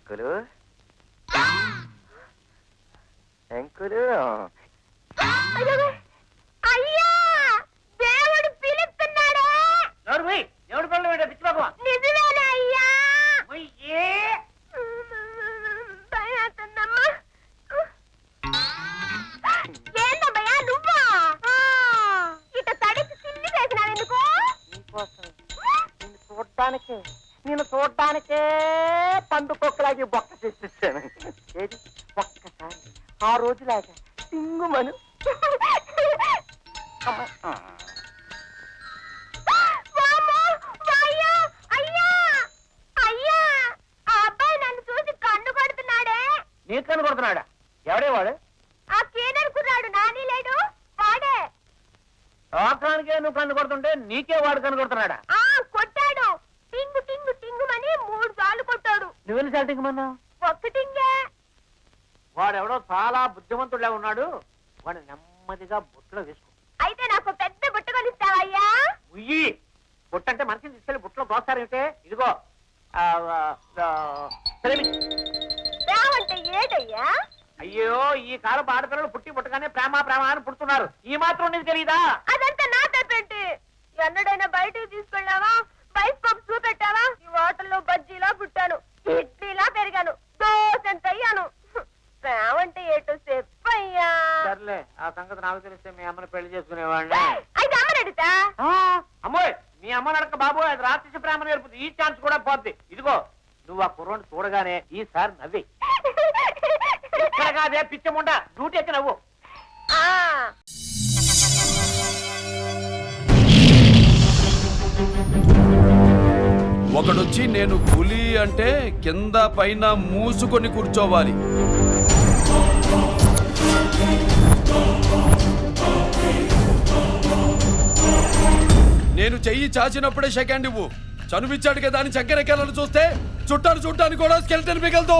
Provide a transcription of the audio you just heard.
Uncle uncle అయ్యా దేవుడు పిలుస్తున్నాడు. దేవుడు పిల్లలు పిచ్చిపోకమా నిజమేనా అయ్యా? భయమేస్తుందమ్మా. ఏందమ్మయ్యా నువ్వా? ఇట తడిసి సిల్లి వేసినావు ఎందుకు? నేను చూడ్డానికే పండుకొక్కలాగి బొక్క చేసేసాను. ఏది ఒక్కసారి ఆ రోజులాగా సింగుమను. నీ కన్ను కొడుతున్నాడా? ఎవడే వాడు? ఆ కేననుకున్నాడు నాని లేడు వాడే. లోకానికే నువ్వు కన్ను కొడుతుంటే నీకే వాడు కన్ను కొడుతున్నాడా? కొట్టాడు. టింగు టింగు టింగుమని 3 సార్లు కొట్టాడు. నువ్వెళ్ళి సాల్టింగమన్నా? ఒక్కటింగే. వాడెవడో చాలా బుద్ధిమంతుడులా ఉన్నాడు. వాడు నెమ్మదిగా బుట్టలో వేసుకో. అయితే నాకు పెద్ద బుట్ట కొనిస్తావయ్యా? ఉయ్యి బుట్టంటే మనిషిని తీసుకెళ్లి బుట్టలో దోస్తారంటే ఇదిగో ప్రేమంటే ఏటయ్యా? అయ్యో ఈ కాలపు ఆడపిల్లలు పుట్టి పుట్టగానే ప్రేమ ప్రేమ అని పుడుతున్నారు. ఈ మాత్రం నీకు తెలీదా? అదంతా నా తప్పేంటి? ఎన్నడైనా బయటికి తీసుకెళ్ళావా? బైస్కోప్ చూపెట్టావా? ఈ హోటల్లో బజ్జీలా పుట్టాను, ఇడ్లీలా పెరిగాను, దోసెంత అయ్యాను. ప్రేమంటే ఏటో చెప్పయ్యా. సర్లే ఆ సంగతి నాకు తెలిస్తే మీ అమ్మని పెళ్లి చేసుకునేవాడిని. అయితే అమ్మని అడుగుతా. అమ్మోయ్ మీ అమ్మని అడక బాబు, అది రాత్రి ప్రేమ నేర్పుతుంది. ఈ ఛాన్స్ కూడా పోద్ది. ఇదిగో నువ్వు ఆ కుర్రోని చూడగానే ఈసారి నవ్వి ఇక్కడ కాదే పిచ్చముండ డ్యూటీ ఎక్కి నవ్వు. ఒకడొచ్చి నేను పులి అంటే కింద పైన మూసుకొని కూర్చోవాలి. నేను చెయ్యి చాచినప్పుడే సెకండ్ ఇవ్వు. చనువిచ్చాడు కదా అని చక్కెర చూస్తే చుట్టాను చూడ్డానికి కూడా స్కెల్టన్ మిగలదు.